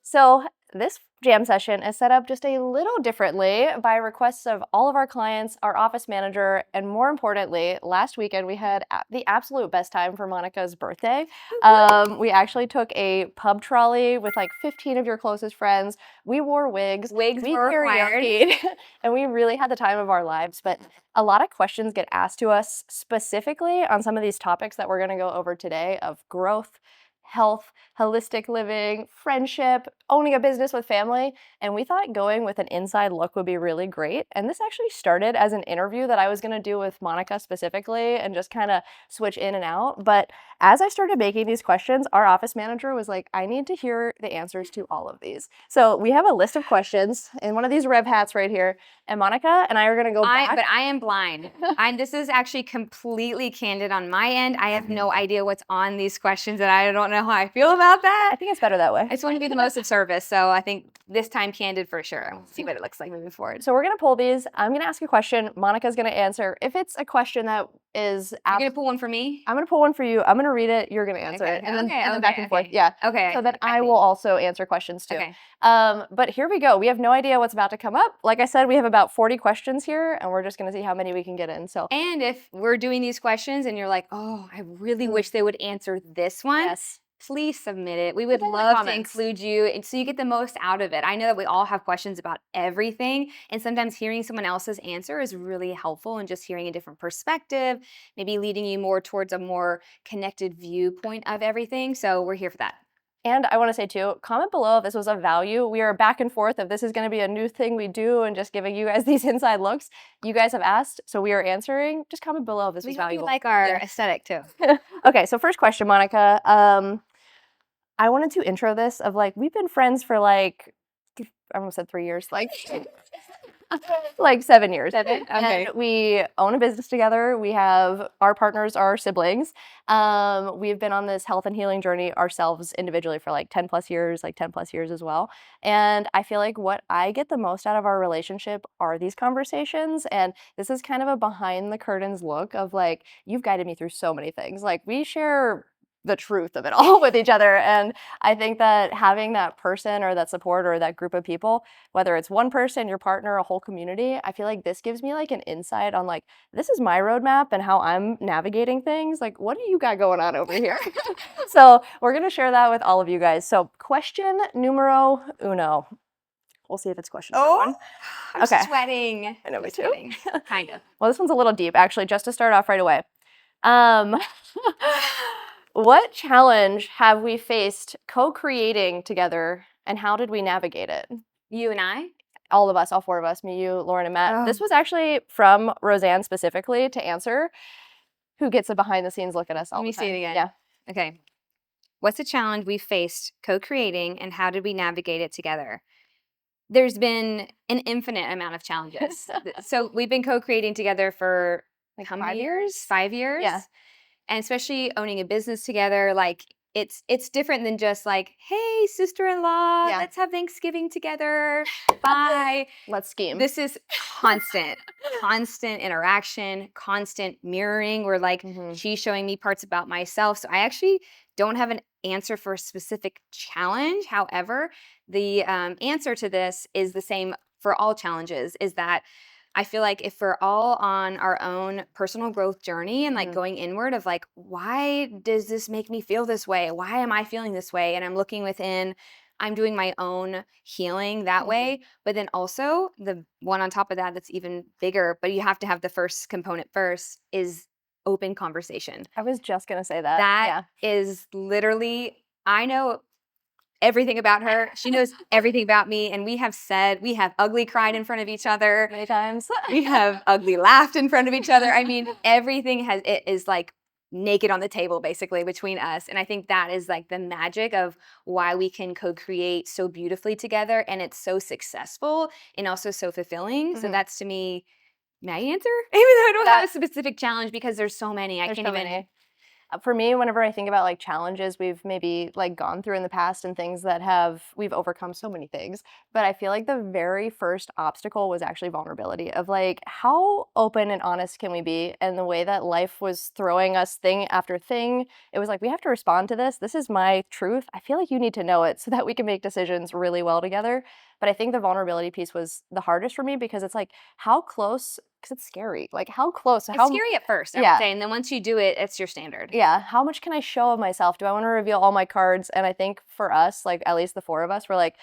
So this jam session is set up just a little differently by requests of all of our clients, our office manager, and more importantly, last weekend we had the absolute best time for Monica's birthday. We actually took a pub trolley with like 15 of your closest friends. We wore wigs. Wigs We were required. karaoke'd, and we really had the time of our lives. But a lot of questions get asked to us specifically on some of these topics that we're going to go over today of growth, health, holistic living, friendship, owning a business with family, and we thought going with an inside look would be really great. And this actually started as an interview that I was going to do with Monica specifically and just kind of switch in and out. But as I started making these questions, our office manager was like, I need to hear the answers to all of these. So we have a list of questions in one of these REV hats right here, and Monica and I are going to go back. But I am blind. This is actually completely candid on my end. I have no idea what's on these questions, and I don't know how I feel about that. I think it's better that way. I just want to be the most of service, so I think this time candid for sure. We'll see what it looks like moving forward. So we're going to pull these. I'm going to ask a question. Monica's going to answer. If it's a question that is... You're going to pull one for me? I'm going to pull one for you. I'm going to read it. You're going to answer it. And then back and forth. Yeah. Okay. So then I will also answer questions too. Okay. But here we go. We have no idea what's about to come up. Like I said, we have about 40 questions here, and we're just going to see how many we can get in. So, and if we're doing these questions and you're like, oh, I really wish they would answer this one. Yes. Please submit it. We would love to include you, and so you get the most out of it. I know that we all have questions about everything, and sometimes hearing someone else's answer is really helpful, and just hearing a different perspective, maybe leading you more towards a more connected viewpoint of everything. So we're here for that. And I want to say too, comment below if this was of value. We are back and forth if this is going to be a new thing we do and just giving you guys these inside looks. You guys have asked, so we are answering. Just comment below if this was valuable. We like our aesthetic too. Okay, so first question, Monica. I wanted to intro this of like, we've been friends for like, I almost said 3 years, like 7 years. Okay. And we own a business together. We have, our partners are siblings. We've been on this health and healing journey ourselves individually for like 10 plus years as well. And I feel like what I get the most out of our relationship are these conversations. And this is kind of a behind the curtains look of like, you've guided me through so many things. Like we share the truth of it all with each other. And I think that having that person or that support or that group of people, whether it's one person, your partner, a whole community, I feel like this gives me like an insight on like, this is my roadmap and how I'm navigating things. Like, what do you got going on over here? So we're going to share that with all of you guys. So question numero uno. We'll see if it's question number one. I'm sweating. I know, me too. Kind of. Well, this one's a little deep, actually, just to start off right away. What challenge have we faced co-creating together, and how did we navigate it? You and I? All of us, all four of us, me, you, Lauren, and Matt. This was actually from Roseanne specifically to answer, who gets a behind-the-scenes look at us all the time. Let me see it again. Yeah. Okay. What's a challenge we faced co-creating, and how did we navigate it together? There's been an infinite amount of challenges. So we've been co-creating together for like how many years? 5 years? Yeah. And especially owning a business together, like it's different than just like, hey, sister-in-law, let's have Thanksgiving together. Bye. Let's scheme. This is constant interaction, constant mirroring. Where like she's showing me parts about myself. So I actually don't have an answer for a specific challenge. However, the answer to this is the same for all challenges, is that I feel like if we're all on our own personal growth journey and like going inward of like, why does this make me feel this way? Why am I feeling this way? And I'm looking within, I'm doing my own healing that way. But then also the one on top of that that's even bigger, but you have to have the first component first, is open conversation. I was just going to say that. That is literally, I know everything about her. She knows everything about me. And we have ugly cried in front of each other many times. We have ugly laughed in front of each other. I mean, everything is like naked on the table basically between us. And I think that is like the magic of why we can co-create so beautifully together. And it's so successful and also so fulfilling. So that's, to me, my answer. Even though I don't have a specific challenge, because there's so many. I can't even. For me, whenever I think about like challenges we've maybe like gone through in the past and things that we've overcome so many things, but I feel like the very first obstacle was actually vulnerability of like how open and honest can we be, and the way that life was throwing us thing after thing. It was like we have to respond to this. This is my truth. I feel like you need to know it so that we can make decisions really well together. But I think the vulnerability piece was the hardest for me because it's like how close, because it's scary. Like how close, It's how scary at first, I would yeah, say, and then once you do it, it's your standard. yeah, how much can I show of myself? Do I want to reveal all my cards? And I think for us, like at least the four of us, we're like,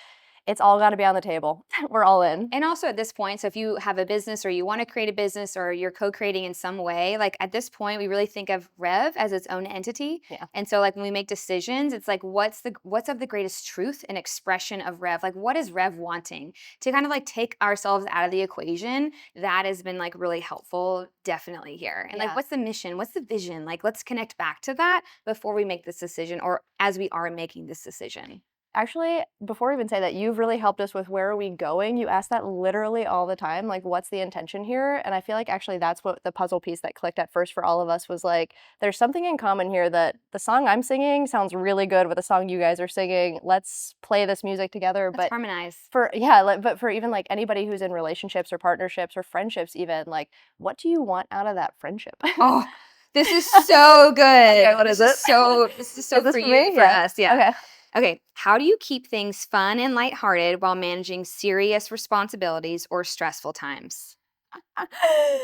it's all got to be on the table. We're all in. And also at this point, so if you have a business or you want to create a business or you're co-creating in some way, like at this point, we really think of Rev as its own entity. Yeah. And so like when we make decisions, it's like what's of the greatest truth and expression of Rev? Like what is Rev wanting? To kind of like take ourselves out of the equation, that has been like really helpful definitely here. And like Yeah. what's the mission? What's the vision? Like let's connect back to that before we make this decision or as we are making this decision. Actually, before we even say that, you've really helped us with where are we going? You ask that literally all the time, like, what's the intention here? And I feel like actually that's what the puzzle piece that clicked at first for all of us was like, there's something in common here that the song I'm singing sounds really good with the song you guys are singing. Let's play this music together. Let's But harmonize. for, yeah, like, but for even like anybody who's in relationships or partnerships or friendships, even like, what do you want out of that friendship? Oh, this is so good. Okay, what is it? This is so Is this for for you, me? for Yeah. us. Yeah. Okay. Okay. How do you keep things fun and lighthearted while managing serious responsibilities or stressful times?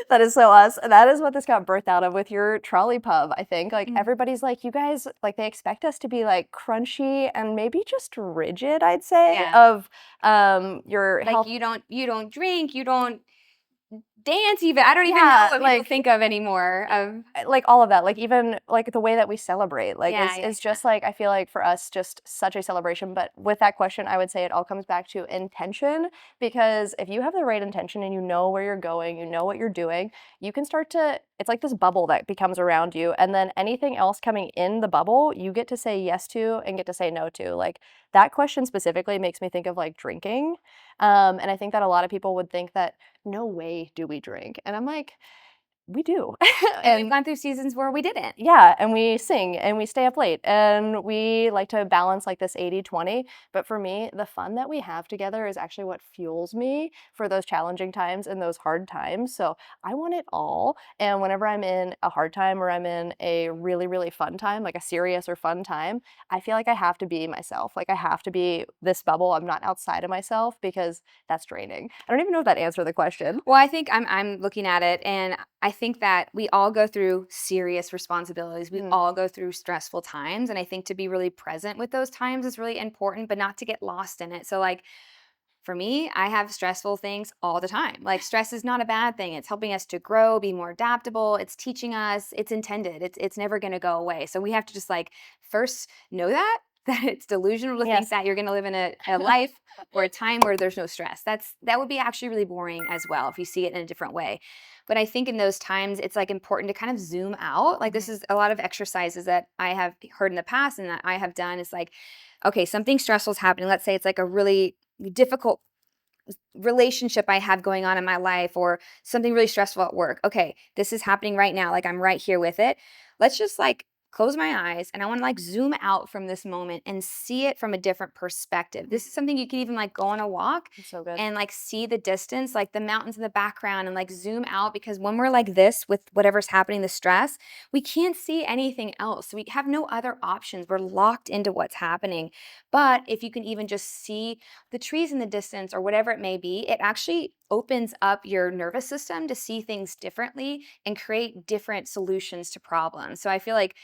That is so us. That is what this got birthed out of with your trolley pub, I think. Like Mm. everybody's like, you guys, like they expect us to be like crunchy and maybe just rigid, I'd say, Yeah. of your Like health. you don't drink, you don't dance even. I don't even know Yeah, what people think of anymore. Of like all of that, like even like the way that we celebrate, like yeah, is just like I feel like for us just such a celebration. But with that question, I would say it all comes back to intention, because if you have the right intention and you know where you're going, you know what you're doing, you can start to, it's like this bubble that becomes around you, and then anything else coming in the bubble, you get to say yes to and get to say no to. Like that question specifically makes me think of like drinking. And I think that a lot of people would think that no way do we drink. And I'm like, we do. and we've And gone through seasons where we didn't. yeah, and we sing and we stay up late and we like to balance like this 80-20. But for me, the fun that we have together is actually what fuels me for those challenging times and those hard times. So I want it all. And whenever I'm in a hard time or I'm in a really, really fun time, like a serious or fun time, I feel like I have to be myself. Like I have to be this bubble. I'm not outside of myself because that's draining. I don't even know if that answered the question. Well, I think I'm looking at it, and I think that we all go through serious responsibilities. We Mm. all go through stressful times, and I think to be really present with those times is really important, but not to get lost in it. So, like for me, I have stressful things all the time. Like stress is not a bad thing. It's helping us to grow, be more adaptable. It's teaching us. It's intended. It's never going to go away. So we have to just like first know that that it's delusional to think Yes. that you're going to live in a life or a time where there's no stress. That would be actually really boring as well if you see it in a different way. But I think in those times it's like important to kind of zoom out. Like this is a lot of exercises that I have heard in the past and that I have done is like, okay, something stressful is happening. Let's say it's like a really difficult relationship I have going on in my life or something really stressful at work. Okay, this is happening right now. Like I'm right here with it. Let's just like close my eyes and I want to like zoom out from this moment and see it from a different perspective. This is something you can even like go on a walk So good. and like see the distance, like the mountains in the background and like zoom out because when we're like this with whatever's happening, the stress, we can't see anything else. We have no other options. We're locked into what's happening. But if you can even just see the trees in the distance or whatever it may be, it actually opens up your nervous system to see things differently and create different solutions to problems. So I feel like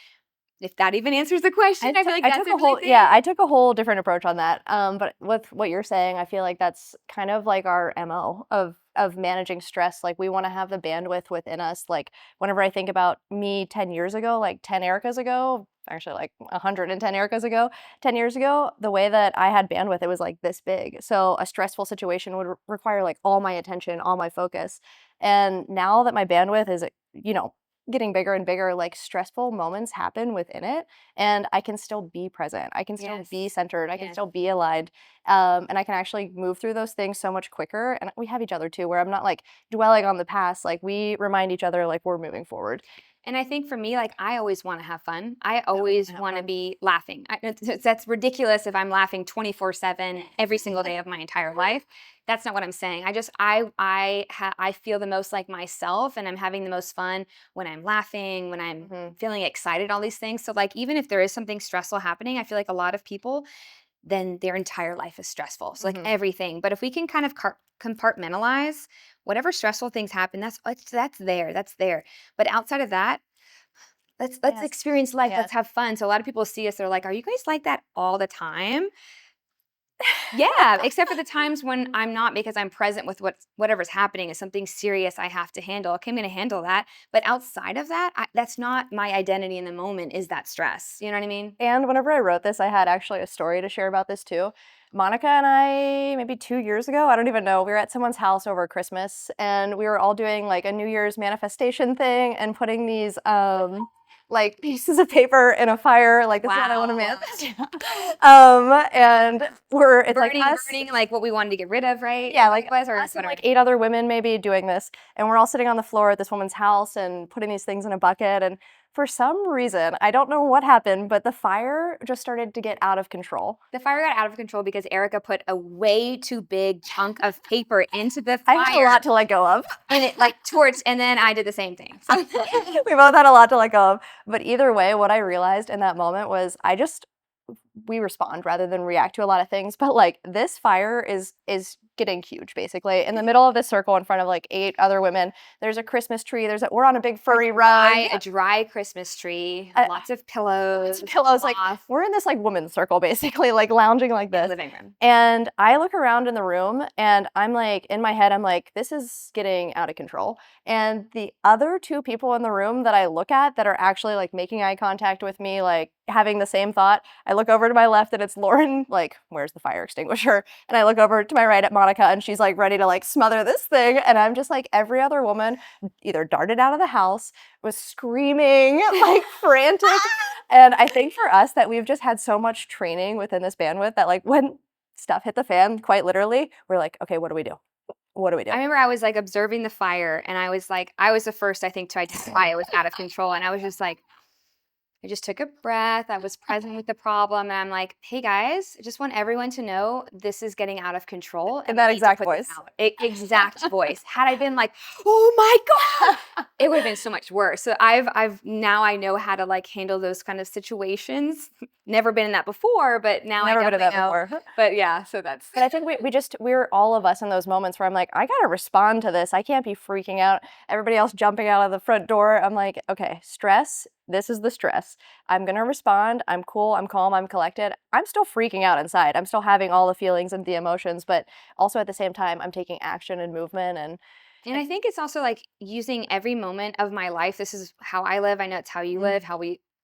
if that even answers the question, I feel like I that's took a whole, everything. yeah, I took a whole different approach on that. But with what you're saying, I feel like that's kind of like our MO of managing stress. Like we want to have the bandwidth within us. Like whenever I think about me 10 years ago, like 10 Ericas ago, actually like 110 Ericas ago, 10 years ago, the way that I had bandwidth, it was like this big. So a stressful situation would require like all my attention, all my focus. And now that my bandwidth is, you know, getting bigger and bigger, like stressful moments happen within it, and I can still be present. I can still be Yes. centered. I can Yes. still be aligned, and I can actually move through those things so much quicker. And we have each other too, where I'm not like dwelling on the past. Like we remind each other, like we're moving forward. And I think for me, like, I always want to have fun. I always want to be laughing. That's ridiculous if I'm laughing 24/7 every single day of my entire life. That's not what I'm saying. I feel the most like myself, and I'm having the most fun when I'm laughing, when I'm feeling excited, all these things. So like, even if there is something stressful happening, I feel like a lot of people, then their entire life is stressful. So like everything. But if we can kind of compartmentalize whatever stressful things happen, that's there. But outside of that, let's experience life. Let's have fun. So a lot of people see us, they're like, "Are you guys like that all the time?" Yeah, except for the times when I'm not, because I'm present with whatever's happening. Is something serious I have to handle. Okay, I'm going to handle that. But outside of that, that's not my identity in the moment, is that stress. You know what I mean? And whenever I wrote this, I had actually a story to share about this too. Monica and I, maybe 2 years ago, I don't even know, we were at someone's house over Christmas, and we were all doing like a New Year's manifestation thing and putting these like pieces of paper in a fire, like, this is what I want to manifest. And it's like us, burning like what we wanted to get rid of, right? yeah, like us or us and like 8 other women maybe doing this, and we're all sitting on the floor at this woman's house and putting these things in a bucket, and for some reason, I don't know what happened, but the fire just started to get out of control. The fire got out of control because Erica put a way too big chunk of paper into the fire. I had a lot to let go of. And it and then I did the same thing. So. We both had a lot to let go of. But either way, what I realized in that moment was we respond rather than react to a lot of things. But like, this fire is getting huge, basically. In the middle of this circle in front of like 8 other women, there's a Christmas tree. We're on a big furry rug. A dry Christmas tree, lots of pillows. Like, we're in this like women's circle, basically, like lounging like this. Living room. And I look around in the room and I'm like, in my head, I'm like, this is getting out of control. And the other 2 people in the room that I look at that are actually like making eye contact with me, like having the same thought, I look over to my left and it's Lauren, like, where's the fire extinguisher? And I look over to my right at Monica and she's like ready to like smother this thing. And I'm just like, every other woman either darted out of the house, was screaming, like frantic. And I think for us that we've just had so much training within this bandwidth that like when stuff hit the fan, quite literally, we're like, okay, what do we do? What do we do? I remember I was like observing the fire, and I was the first, I think, to identify it was out of control. And I was just like, I just took a breath. I was present with the problem. And I'm like, hey guys, I just want everyone to know this is getting out of control. In that exact voice. Exact voice. Had I been like, oh my God, it would have been so much worse. So now I know how to like handle those kind of situations. Never been in that before, but now Never I been in that know. before. But yeah, so that's. But I think we're all of us in those moments where I'm like, I gotta respond to this. I can't be freaking out. Everybody else jumping out of the front door. I'm like, okay, stress. This is the stress. I'm gonna respond. I'm cool. I'm calm. I'm collected. I'm still freaking out inside. I'm still having all the feelings and the emotions, but also at the same time, I'm taking action and movement. And I think it's also like using every moment of my life. This is how I live. I know it's how you live, how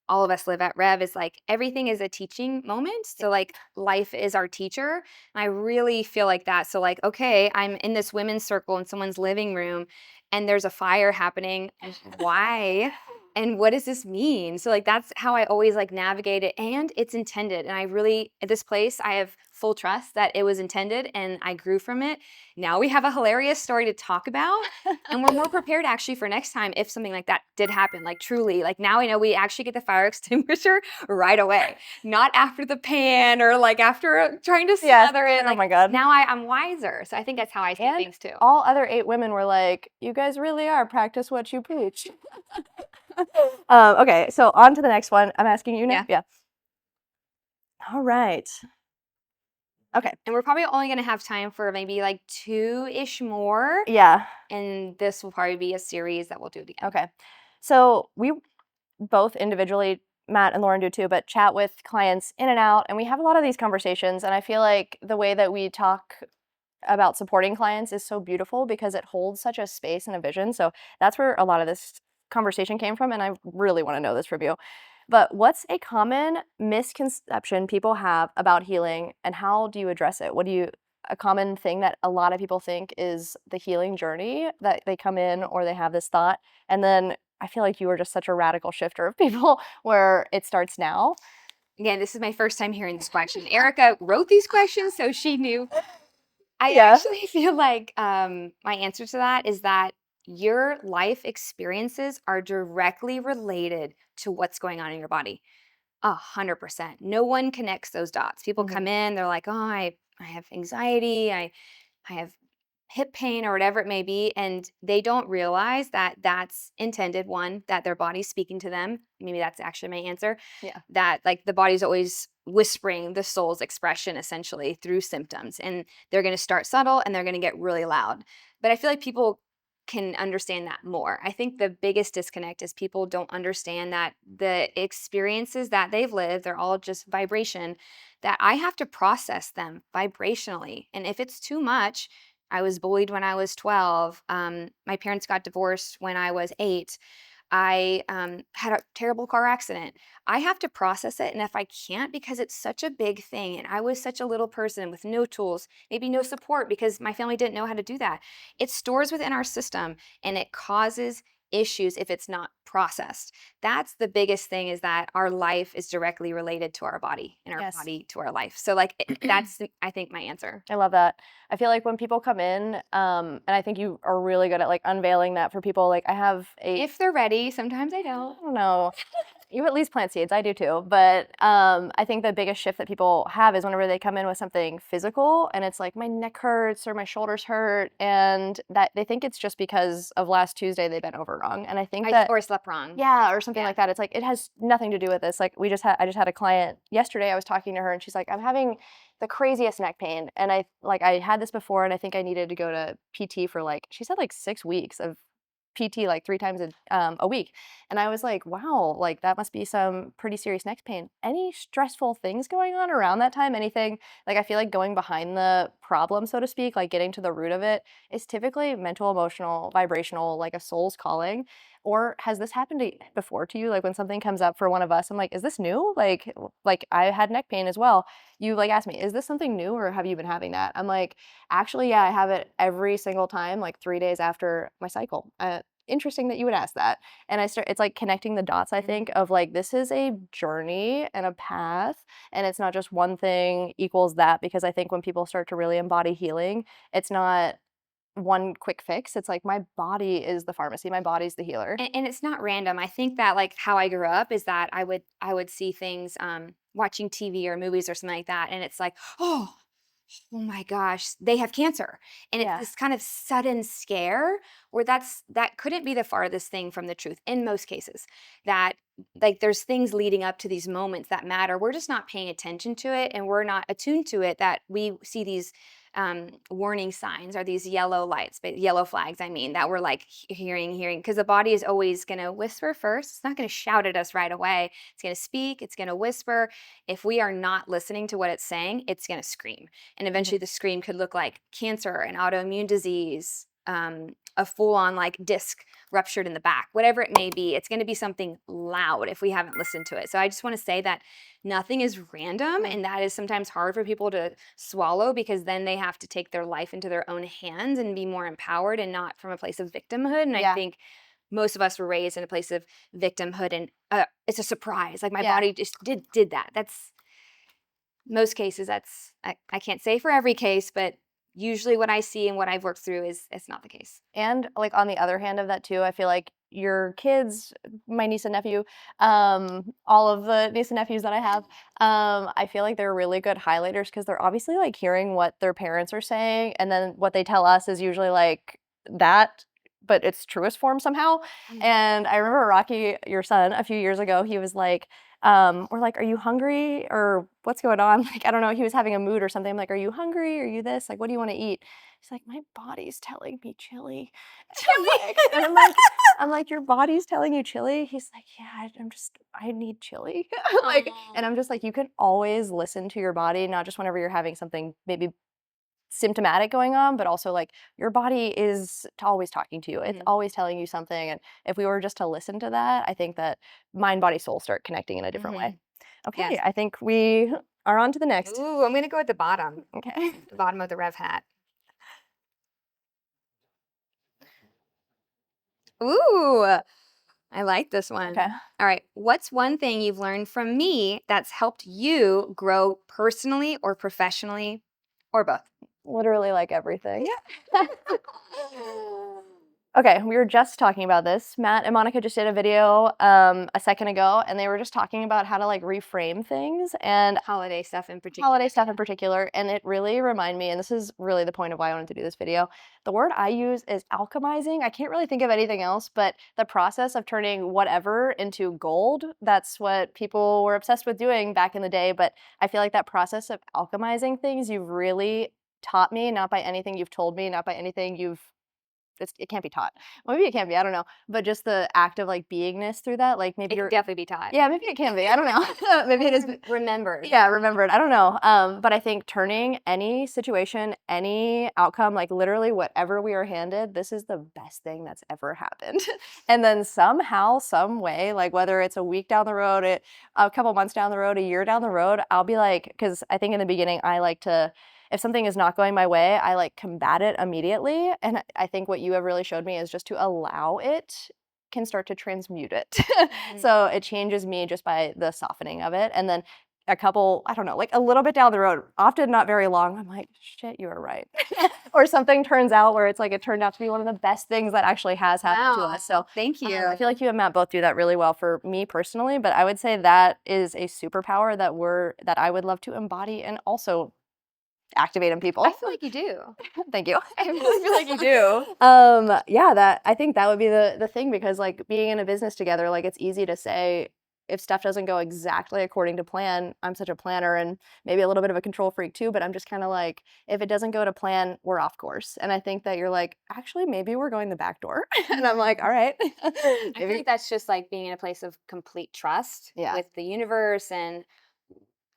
all of us live at REV, is like everything is a teaching moment. So like life is our teacher. And I really feel like that. So like, okay, I'm in this women's circle in someone's living room and there's a fire happening. And why? And what does this mean? So like, that's how I always like navigate it, and it's intended. And I really, at this place, I have full trust that it was intended and I grew from it. Now we have a hilarious story to talk about, and we're more prepared actually for next time if something like that did happen. Like truly, like now I know we actually get the fire extinguisher right away, not after the pan or like after trying to smother it. Like, oh my God. Now I'm wiser. So I think that's how I see things too. All other 8 women were like, you guys really are, practice what you preach. Okay, so on to the next one. I'm asking you now. Yeah. All right. Okay. And we're probably only going to have time for maybe like 2-ish more. Yeah. And this will probably be a series that we'll do again. Okay. So we both individually, Matt and Lauren do too, but chat with clients in and out, and we have a lot of these conversations. And I feel like the way that we talk about supporting clients is so beautiful because it holds such a space and a vision. So that's where a lot of this conversation came from, and I really want to know this from you. But what's a common misconception people have about healing, and how do you address it? A common thing that a lot of people think is the healing journey, that they come in or they have this thought, and then I feel like you were just such a radical shifter of people where it starts now. Again, this is my first time hearing this question. Erica wrote these questions, so she knew. I actually feel like my answer to that is that your life experiences are directly related to what's going on in your body. 100%. No one connects those dots. People come in, they're like, oh, I have anxiety, I have hip pain or whatever it may be, and they don't realize that that's intended, one, that their body's speaking to them. Maybe that's actually my answer. Yeah. That like the body's always whispering the soul's expression essentially through symptoms, and they're going to start subtle and they're going to get really loud. But I feel like people can understand that more. I think the biggest disconnect is people don't understand that the experiences that they've lived, they're all just vibration, that I have to process them vibrationally. And if it's too much, I was bullied when I was 12. My parents got divorced when I was 8. I had a terrible car accident. I have to process it. And if I can't, because it's such a big thing, and I was such a little person with no tools, maybe no support because my family didn't know how to do that, it stores within our system and it causes issues if it's not processed. That's the biggest thing, is that our life is directly related to our body and our Yes. body to our life. So like that's I think my answer. I love that. I feel like when people come in, and I think you are really good at like unveiling that for people. Like I have a, If they're ready, sometimes I don't. I don't know, you at least plant seeds. I do too. But I think the biggest shift that people have is whenever they come in with something physical and it's like my neck hurts or my shoulders hurt, and that they think it's just because of last Tuesday they bent over wrong. And I think that, Or slept wrong. yeah, or something Yeah. like that. It's like it has nothing to do with this. Like I just had a client yesterday. I was talking to her and she's like, I'm having the craziest neck pain, and I had this before, and I think I needed to go to PT for like, she said like 6 weeks of PT, like 3 times a week. And I was like, wow, like that must be some pretty serious neck pain. Any stressful things going on around that time? Anything, like I feel like going behind the problem, so to speak, like getting to the root of it is typically mental, emotional, vibrational, like a soul's calling. Or has this happened before to you? Like when something comes up for one of us, I'm like, is this new? Like I had neck pain as well. You like asked me, is this something new or have you been having that? I'm like, actually, yeah, I have it every single time, like 3 days after my cycle. Interesting that you would ask that. And it's like connecting the dots, I think, of like, this is a journey and a path, and it's not just one thing equals that, because I think when people start to really embody healing, it's not one quick fix. It's like my body is the pharmacy, my body's the healer. And it's not random. I think that like how I grew up is that I would see things watching TV or movies or something like that, and it's like, oh my gosh, they have cancer. And it's Yeah. this kind of sudden scare where that couldn't be the farthest thing from the truth in most cases. That like there's things leading up to these moments that matter. We're just not paying attention to it, and we're not attuned to it, that we see these warning signs, or these yellow lights, but yellow flags, I mean, that we're like hearing, because the body is always going to whisper first. It's not going to shout at us right away. It's going to speak, it's going to whisper. If we are not listening to what it's saying, it's going to scream. And eventually the scream could look like cancer, an autoimmune disease, a full-on like disc ruptured in the back, whatever it may be. It's going to be something loud if we haven't listened to it. So I just want to say that nothing is random, and that is sometimes hard for people to swallow, because then they have to take their life into their own hands and be more empowered and not from a place of victimhood. And I think most of us were raised in a place of victimhood, and it's a surprise. Like my body just did that. That's most cases. That's I can't say for every case, but usually what I see and what I've worked through is it's not the case. And like on the other hand of that too, I feel like your kids, my niece and nephew, all of the niece and nephews that I have, I feel like they're really good highlighters, because they're obviously like hearing what their parents are saying, and then what they tell us is usually like that, but it's truest form somehow. And I remember Rocky, your son, a few years ago, he was like, we're like, are you hungry or what's going on? Like, I don't know, he was having a mood or something. I'm like, are you hungry? Are you this? Like, what do you want to eat? He's like, my body's telling me chili. And I'm like, your body's telling you chili? He's like, yeah, I need chili. Like, and I'm just like, you can always listen to your body, not just whenever you're having something maybe symptomatic going on, but also like your body is always talking to you. It's always telling you something. And if we were just to listen to that, I think that mind, body, soul start connecting in a different way. Okay, Yes. I think we are on to the next. Ooh, I'm going to go at the bottom. Okay. The bottom of the Rev hat. Ooh, I like this one. Okay. All right. What's one thing you've learned from me that's helped you grow personally or professionally, or both? Literally like everything. Okay, we were just talking about this. Matt and Monica just did a video a second ago, and they were just talking about how to like reframe things and Holiday stuff in particular. holiday stuff in particular. And it really reminded me, and this is really the point of why I wanted to do this video. The word I use is alchemizing. I can't really think of anything else, but the process of turning whatever into gold, that's what people were obsessed with doing back in the day. But I feel like that process of alchemizing things, you've really taught me, not by anything you've told me, not by anything it can't be taught. Well, maybe it can be, I don't know. But just the act of like beingness through that, like maybe It can you're definitely be taught. yeah, maybe it can be. I don't know. Maybe it is. Remembered. Yeah, remembered. I don't know. But I think turning any situation, any outcome, like literally whatever we are handed, this is the best thing that's ever happened. And then somehow, some way, like whether it's a week down the road, a couple months down the road, a year down the road, I'll be like, because I think in the beginning I like to, if something is not going my way, I like combat it immediately. And I think what you have really showed me is just to allow it can start to transmute it. So it changes me just by the softening of it. And then a couple, I don't know, like a little bit down the road, often not very long, I'm like, shit, you were right. Or something turns out where it's like it turned out to be one of the best things that actually has happened to us. So thank you. I feel like you and Matt both do that really well for me personally, but I would say that is a superpower that I would love to embody and also activate in people. I feel like you do. Thank you. I really feel like you do. Yeah, I think that would be the thing, because like being in a business together, like it's easy to say if stuff doesn't go exactly according to plan. I'm such a planner and maybe a little bit of a control freak too, but I'm just kind of like, if it doesn't go to plan, we're off course. And I think that you're like, actually, maybe we're going the back door. And I'm like, all right. I think that's just like being in a place of complete trust with the universe. And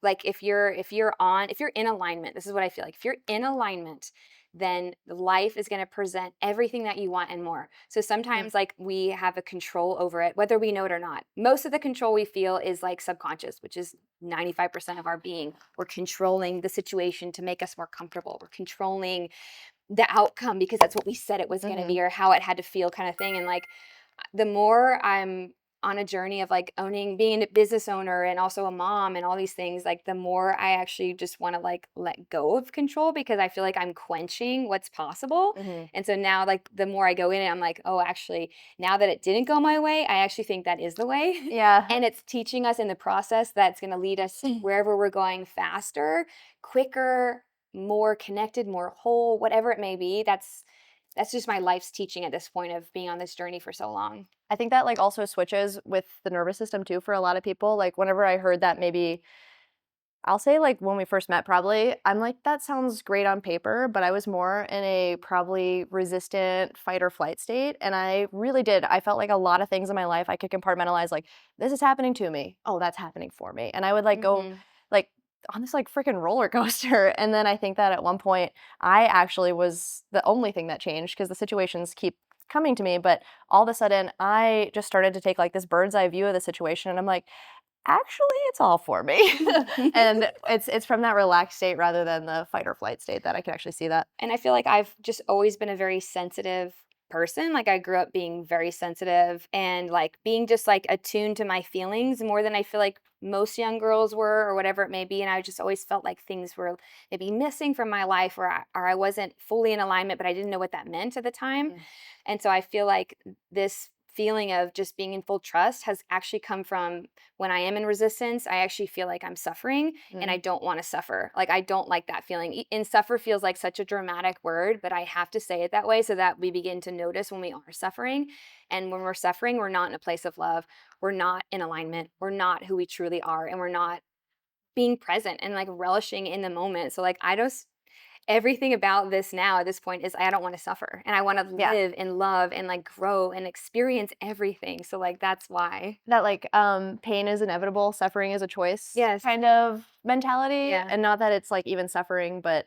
like if you're in alignment, this is what I feel like. If you're in alignment, then life is going to present everything that you want and more. So sometimes like we have a control over it, whether we know it or not. Most of the control we feel is like subconscious, which is 95% of our being. We're controlling the situation to make us more comfortable. We're controlling the outcome because that's what we said it was going to be or how it had to feel, kind of thing. And like the more I'm on a journey of like being a business owner and also a mom and all these things, like the more I actually just want to like let go of control, because I feel like I'm quenching what's possible. And so now like the more I go in it, I'm like, oh, actually, now that it didn't go my way, I actually think that is the way. Yeah. And it's teaching us in the process that's going to lead us wherever we're going faster, quicker, more connected, more whole, whatever it may be. That's just my life's teaching at this point of being on this journey for so long. I think that like also switches with the nervous system too for a lot of people. Like whenever I heard that, maybe I'll say like when we first met, probably, I'm like, that sounds great on paper, but I was more in a probably resistant fight or flight state. And I really did. I felt like a lot of things in my life I could compartmentalize, like, this is happening to me. Oh, that's happening for me. And I would like go like on this like freaking roller coaster. And then I think that at one point I actually was the only thing that changed, because the situations keep coming to me. But all of a sudden I just started to take like this bird's eye view of the situation. And I'm like, actually, it's all for me. And it's from that relaxed state rather than the fight or flight state that I can actually see that. And I feel like I've just always been a very sensitive person. Like I grew up being very sensitive and like being just like attuned to my feelings more than I feel like most young girls were, or whatever it may be. And I just always felt like things were maybe missing from my life, or I wasn't fully in alignment, but I didn't know what that meant at the time. And so I feel like this feeling of just being in full trust has actually come from when I am in resistance. I actually feel like I'm suffering and I don't want to suffer. Like I don't like that feeling. And suffer feels like such a dramatic word, but I have to say it that way so that we begin to notice when we are suffering. And when we're suffering, we're not in a place of love. We're not in alignment. We're not who we truly are. And we're not being present and like relishing in the moment. So like everything about this now at this point is I don't want to suffer, and I want to live and love and like grow and experience everything. So like that's why that like pain is inevitable, suffering is a choice kind Yes. of mentality. And not that it's like even suffering, but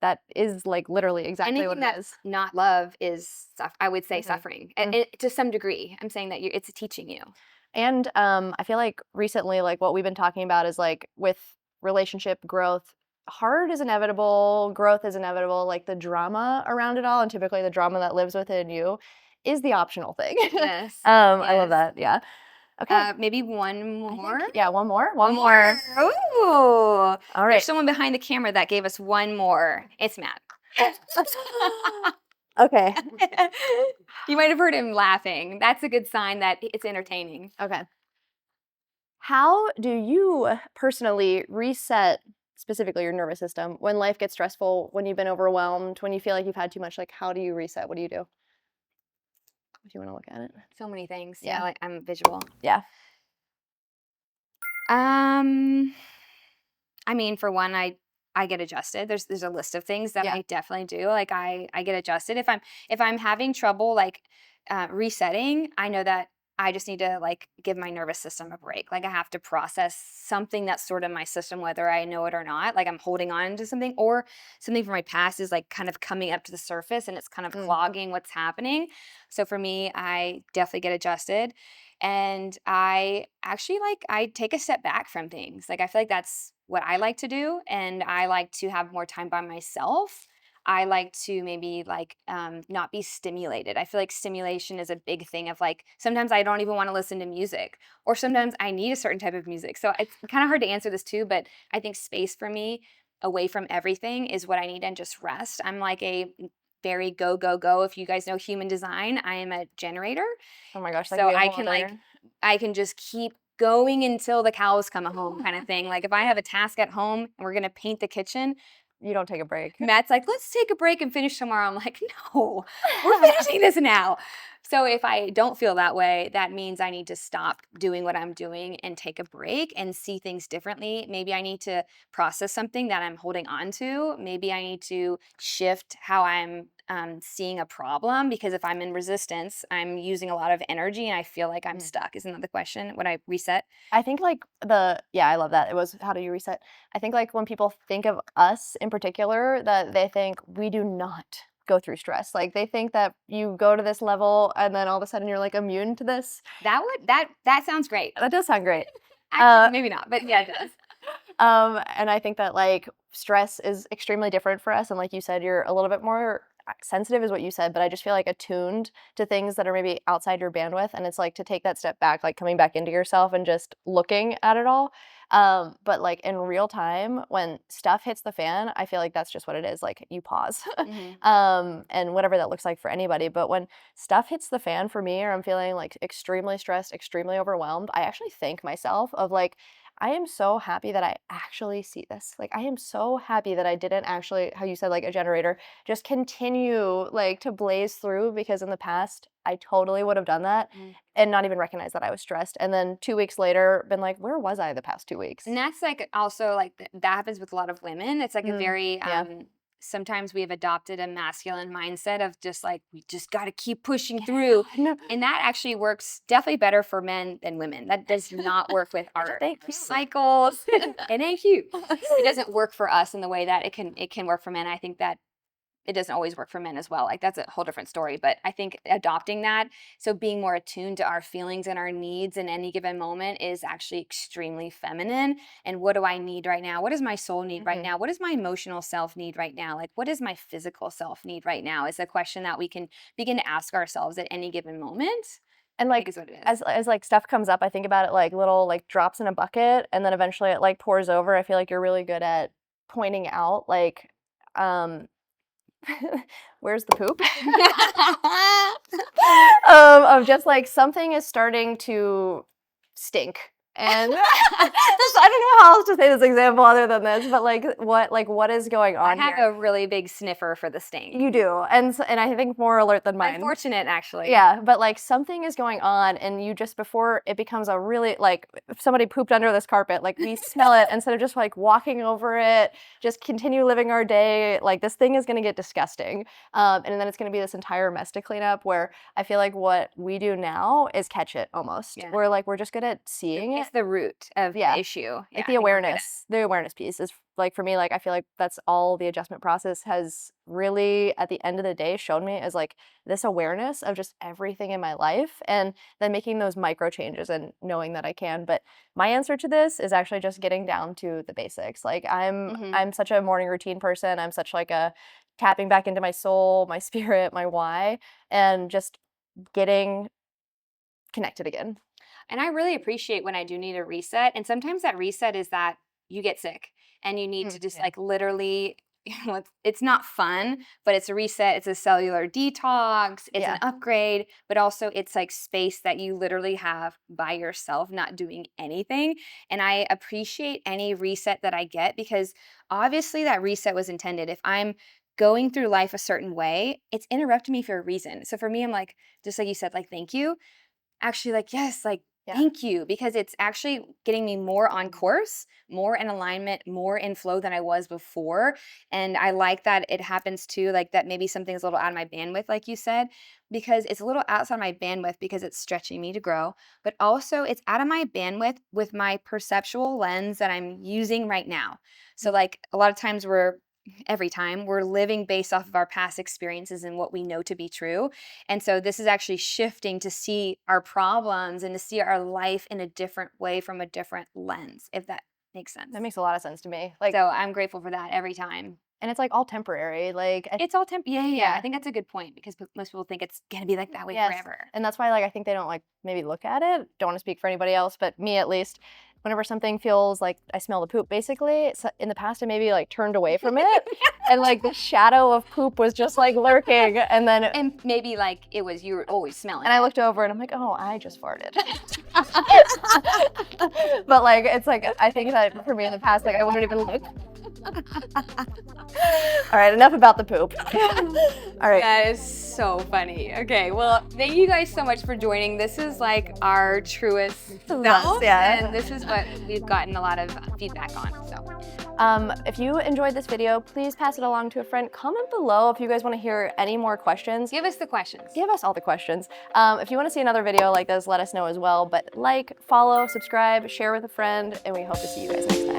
that is like literally exactly Anything what it that's is. not love is I would say suffering. And to some degree. I'm saying that it's teaching you. And I feel like recently, like what we've been talking about is like with relationship growth, hard is inevitable, growth is inevitable, like the drama around it all, and typically the drama that lives within you is the optional thing. Yes. I love that. Yeah. Okay. Maybe one more. Yeah, one more. One more. Ooh. All right. There's someone behind the camera that gave us one more. It's Matt. Okay. You might have heard him laughing. That's a good sign that it's entertaining. Okay. How do you personally reset specifically your nervous system when life gets stressful, when you've been overwhelmed, when you feel like you've had too much? Like, how do you reset? What do you do? If you want to look at it. So many things. Yeah. Like, I'm visual. Yeah. I mean, for one, I get adjusted. There's a list of things that Yeah. I definitely do. Like I get adjusted if I'm having trouble like resetting. I know that I just need to like give my nervous system a break. Like I have to process something that's stored in my system, whether I know it or not. Like I'm holding on to something, or something from my past is like kind of coming up to the surface and it's kind of clogging what's happening. So for me, I definitely get adjusted. And I actually like I take a step back from things. Like I feel like that's what I like to do, and I like to have more time by myself. I like to maybe like not be stimulated. I feel like stimulation is a big thing of like sometimes I don't even want to listen to music, or sometimes I need a certain type of music. So it's kind of hard to answer this too, but I think space for me away from everything is what I need, and just rest. I'm like a very go go go. If you guys know human design, I am a generator. Oh my gosh, that could So be a whole other. I can just keep going until the cows come home kind of thing. Like if I have a task at home and we're gonna paint the kitchen, You don't take a break. Matt's like, let's take a break and finish tomorrow. I'm like, no, we're finishing this now. So if I don't feel that way, that means I need to stop doing what I'm doing and take a break and see things differently. Maybe I need to process something that I'm holding on to. Maybe I need to shift how I'm seeing a problem, because if I'm in resistance, I'm using a lot of energy and I feel like I'm stuck. Isn't that the question? When I reset? I think like yeah, I love that. It was how do you reset? I think like when people think of us in particular, that they think we do not go through stress. Like they think that you go to this level and then all of a sudden you're like immune to this. That sounds great. That does sound great. Actually, maybe not, but yeah, it does. And I think that like stress is extremely different for us. And like you said, you're a little bit more sensitive, is what you said, but I just feel like attuned to things that are maybe outside your bandwidth. And it's like to take that step back, like coming back into yourself and just looking at it all. But like in real time, when stuff hits the fan, I feel like that's just what it is. Like you pause, and whatever that looks like for anybody. But when stuff hits the fan for me, or I'm feeling like extremely stressed, extremely overwhelmed, I actually thank myself of like, I am so happy that I actually see this. Like, I am so happy that I didn't actually, how you said, like a generator, just continue like to blaze through, because in the past, I totally would have done that and not even recognize that I was stressed. And then 2 weeks later, been like, where was I the past 2 weeks? And that's like also like that happens with a lot of women. It's like a very Yeah. sometimes we have adopted a masculine mindset of just like we just got to keep pushing through. No. And that actually works definitely better for men than women. That does not work with our Thank you. cycles. It ain't cute. It doesn't work for us in the way that it can work for men. I think that it doesn't always work for men as well. Like that's a whole different story. But I think adopting that, so being more attuned to our feelings and our needs in any given moment, is actually extremely feminine. And what do I need right now? What does my soul need right now? What does my emotional self need right now? Like what does my physical self need right now? Is a question that we can begin to ask ourselves at any given moment. And I think like is what it is. as like stuff comes up, I think about it like little like drops in a bucket, and then eventually it like pours over. I feel like you're really good at pointing out like um where's the poop? Of just like something is starting to stink. And I don't know how else to say this example other than this, but like what is going I on have here? a really big sniffer for the stink. You do, and I think more alert than mine. I'm fortunate, actually. Yeah, but like something is going on, and you just before it becomes a really like if somebody pooped under this carpet, like we smell it instead of just like walking over it, just continue living our day. Like this thing is gonna get disgusting, and then it's gonna be this entire mess to clean up. Where I feel like what we do now is catch it almost. Yeah. We're just good at seeing it. It's the root of the issue. Yeah, Like I think we're good at it. the awareness piece is like for me, like I feel like that's all the adjustment process has really at the end of the day shown me, is like this awareness of just everything in my life, and then making those micro changes and knowing that I can. But my answer to this is actually just getting down to the basics. Like I'm such a morning routine person. I'm such like a tapping back into my soul, my spirit, my why, and just getting connected again. And I really appreciate when I do need a reset. And sometimes that reset is that you get sick and you need to just Yeah. like literally it's not fun, but it's a reset. It's a cellular detox. It's an upgrade, but also it's like space that you literally have by yourself, not doing anything. And I appreciate any reset that I get because obviously that reset was intended. If I'm going through life a certain way, it's interrupting me for a reason. So for me, I'm like, just like you said, like, thank you. Actually, like, yes, like, thank you, because it's actually getting me more on course, more in alignment, more in flow than I was before. And I like that it happens too, like that maybe something's a little out of my bandwidth, like you said, because it's a little outside my bandwidth because it's stretching me to grow, but also it's out of my bandwidth with my perceptual lens that I'm using right now. So like a lot of times every time we're living based off of our past experiences and what we know to be true. And so this is actually shifting to see our problems and to see our life in a different way from a different lens, if that makes sense. That makes a lot of sense to me. Like, so I'm grateful for that every time. and it's like all temporary. Like, It's all yeah. I think that's a good point because most people think it's gonna be like that way forever. And that's why, like, I think they don't like maybe look at it. Don't want to speak for anybody else, but me at least. Whenever something feels like I smell the poop, basically, in the past I maybe like turned away from it, and like the shadow of poop was just like lurking, and maybe like you were always smelling. And I looked over and I'm like, oh, I just farted. But like, it's like I think that for me in the past, like I wouldn't even look. All right, enough about the poop. All right. That is so funny. Okay, well, thank you guys so much for joining. This is like our truest self, and this is what we've gotten a lot of feedback on. So, if you enjoyed this video, please pass it along to a friend. Comment below if you guys want to hear any more questions. Give us the questions. Give us all the questions. If you want to see another video like this, let us know as well. But like, follow, subscribe, share with a friend, and we hope to see you guys next time.